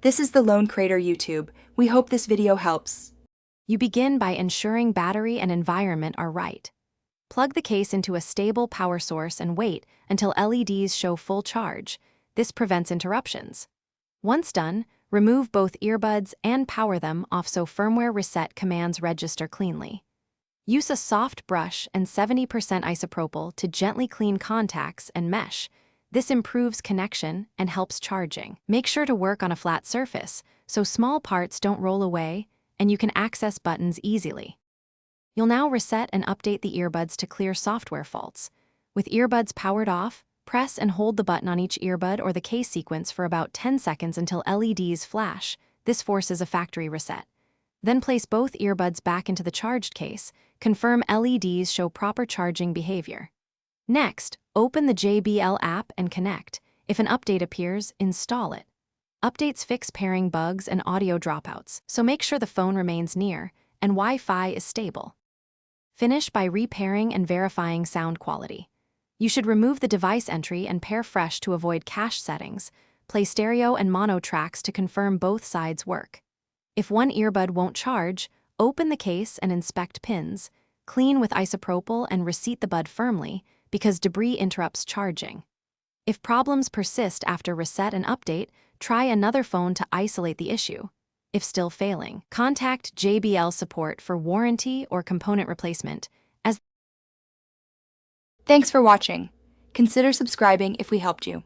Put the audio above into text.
This is the Lone Crater YouTube. We hope this video helps. You begin by ensuring battery and environment are right. Plug the case into a stable power source and wait until LEDs show full charge. This prevents interruptions. Once done, remove both earbuds and power them off so firmware reset commands register cleanly. Use a soft brush and 70% isopropyl to gently clean contacts and mesh. This improves connection and helps charging. Make sure to work on a flat surface so small parts don't roll away and you can access buttons easily. You'll now reset and update the earbuds to clear software faults. With earbuds powered off, press and hold the button on each earbud or the case sequence for about 10 seconds until LEDs flash. This forces a factory reset. Then place both earbuds back into the charged case. Confirm LEDs show proper charging behavior. Next, open the JBL app and connect. If an update appears, install it. Updates fix pairing bugs and audio dropouts, so make sure the phone remains near and Wi-Fi is stable. Finish by repairing and verifying sound quality. You should remove the device entry and pair fresh to avoid cache settings. Play stereo and mono tracks to confirm both sides work. If one earbud won't charge, open the case and inspect pins. Clean with isopropyl and reseat the bud firmly because debris interrupts charging. If problems persist after reset and update, try another phone to isolate the issue. If still failing, contact JBL support for warranty or component replacement. Thanks for watching. Consider subscribing if we helped you.